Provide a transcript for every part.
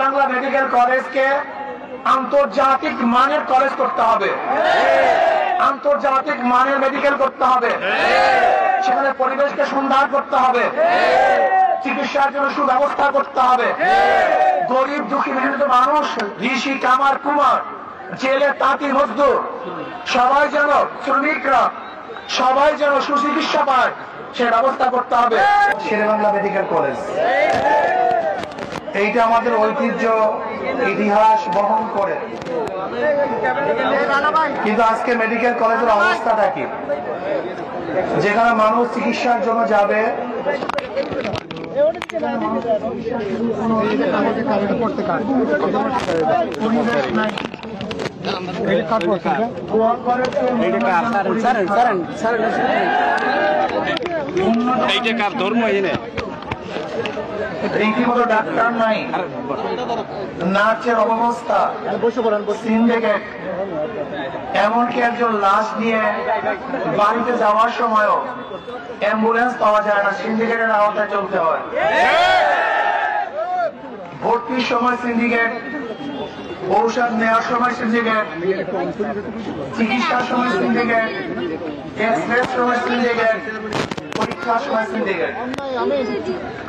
Sherebangla medical কলেজকে আন্তর্জাতিক মানের কলেজ করতে হবে, আন্তর্জাতিক মানের মেডিকেল করতে হবে, সেখানে পরিবেশকে সুন্দর করতে হবে, চিকিৎসার জন্য সুব্যবস্থা করতে হবে। গরিব দুঃখী মেহনত মানুষ, ঋষি কামার কুমার, জেলে তাঁতি মজদুর, সবাই যেন, শ্রমিকরা সবাই যেন সুচিকিৎসা পায় সে ব্যবস্থা করতে হবে। শেরেবাংলা মেডিকেল কলেজ এইটা আমাদের ঐতিহ্য, ইতিহাস বহন করে, কিন্তু আজকে মেডিকেল কলেজের অবস্থাটা কি? যেখানে মানুষ চিকিৎসার জন্য যাবে রীতিমতো ডাক্তার নাই, নার্সের অবস্থা, সিন্ডিকেট, এমনকি একজন লাশ নিয়ে বাড়িতে যাওয়ার সময়ও অ্যাম্বুলেন্স পাওয়া যায় না, সিন্ডিকেটের আওতায় চলতে হয়। ভর্তির সময় সিন্ডিকেট, ঔষধ নেওয়ার সময় সিন্ডিকেট, চিকিৎসার সময় সিন্ডিকেট, এক্সরের সময় সিন্ডিকেট, পরীক্ষার সময় সিন্ডিকেট।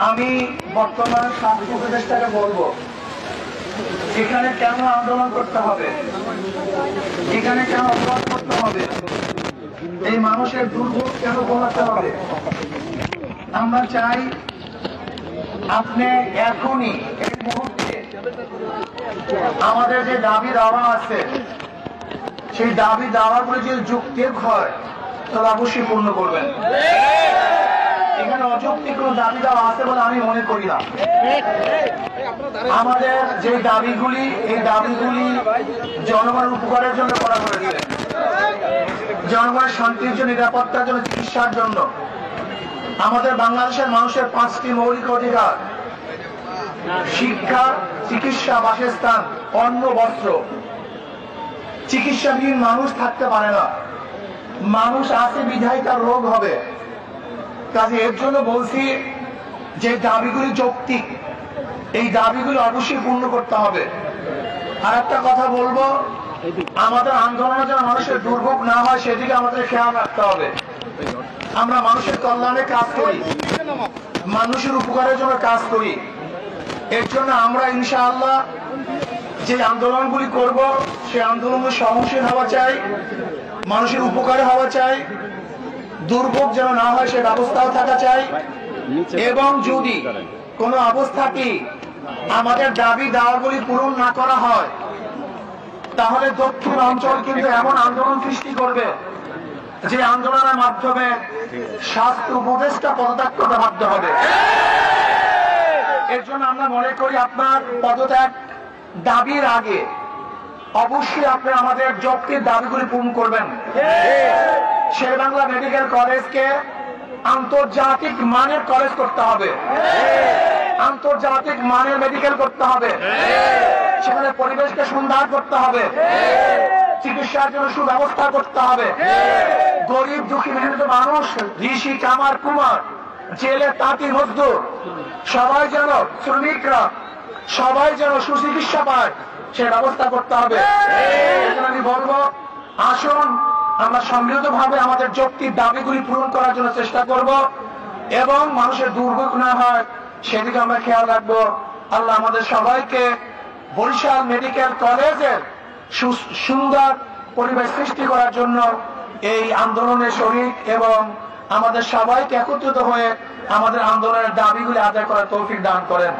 আমি বর্তমান স্বাস্থ্য উপদেষ্টাকে বলবো, এখানে কেন আন্দোলন করতে হবে, এখানে কেন অপরাধ করতে হবে, এই মানুষের দুর্ভোগ কেন কমাতে হবে? আমরা চাই আপনি এখনই এই মুহূর্তে আমাদের যে দাবি দাওয়া আছে সেই দাবি দাওয়াগুলো যদি যুক্তির হয় তাহলে অবশ্যই পূর্ণ করবেন। এখানে অযৌক্তিক কোন দাবি দাওয়া আছে বলে আমি মনে করি না। আমাদের যে দাবিগুলি, এই দাবিগুলি জনগণের উপকারের জন্য করা হয়েছে, জনগণের শান্তির জন্য, নিরাপত্তার জন্য, চিকিৎসার জন্য। আমাদের বাংলাদেশের মানুষের 5টি মৌলিক অধিকার: শিক্ষা, চিকিৎসা, বাসস্থান, অন্ন, বস্ত্র। চিকিৎসাবিহীন মানুষ থাকতে পারে না, মানুষ আছে বিধায় তার রোগ হবে। কাজে এর জন্য বলছি যে দাবিগুলি যৌক্তিক, এই দাবিগুলি অবশ্যই পূর্ণ করতে হবে। আর একটা কথা বলবো, আমাদের আন্দোলনে যেন মানুষের দুর্ভোগ না হয় সেদিকে আমাদের খেয়াল রাখতে হবে। আমরা মানুষের কল্যাণে কাজ করি, মানুষের উপকারের জন্য কাজ করি। এর জন্য আমরা ইনশাআল্লাহ যে আন্দোলনগুলি করব সেই আন্দোলনগুলি সহনশীল হওয়া চাই, মানুষের উপকারে হওয়া চাই, দুর্ভোগ যেন না হয় সে ব্যবস্থাও থাকা চাই। এবং যদি কোনো অবস্থাতেই আমাদের দাবি দাওয়াগুলি পূরণ না করা হয় তাহলে দক্ষিণ অঞ্চল কিন্তু এমন আন্দোলন সৃষ্টি করবে যে আন্দোলনের মাধ্যমে স্বাস্থ্য উপদেষ্টা পদত্যাগ করতে বাধ্য হবে। এর জন্য আমরা মনে করি আপনার পদত্যাগ দাবির আগে অবশ্যই আপনি আমাদের যৌক্তিক দাবিগুলি পূরণ করবেন। শেরেবাংলা মেডিকেল কলেজকে আন্তর্জাতিক মানের কলেজ করতে হবে, আন্তর্জাতিক মানের মেডিকেল করতে হবে, সেখানে পরিবেশকে সুন্দর করতে হবে, চিকিৎসার জন্য সুব্যবস্থা করতে হবে। গরিব দুঃখী মেহনত মানুষ, ঋষি কামার কুমার, জেলে তাঁতি মজদুর, সবাই যেন, শ্রমিকরা সবাই যেন সুচিকিৎসা পায় সে ব্যবস্থা করতে হবে। আমি বলবো, আসুন আমরা সম্মিলিতভাবে আমাদের যৌক্তিক দাবিগুলি পূরণ করার জন্য চেষ্টা করব এবং মানুষের দুর্ভোগ না হয় সেদিকে আমরা খেয়াল রাখবো। আল্লাহ আমাদের সবাইকে বরিশাল মেডিকেল কলেজের সুন্দর পরিবেশ সৃষ্টি করার জন্য এই আন্দোলনের শরীক এবং আমাদের সবাইকে একত্রিত হয়ে আমাদের আন্দোলনের দাবিগুলি আদায় করার তৌফিক দান করেন।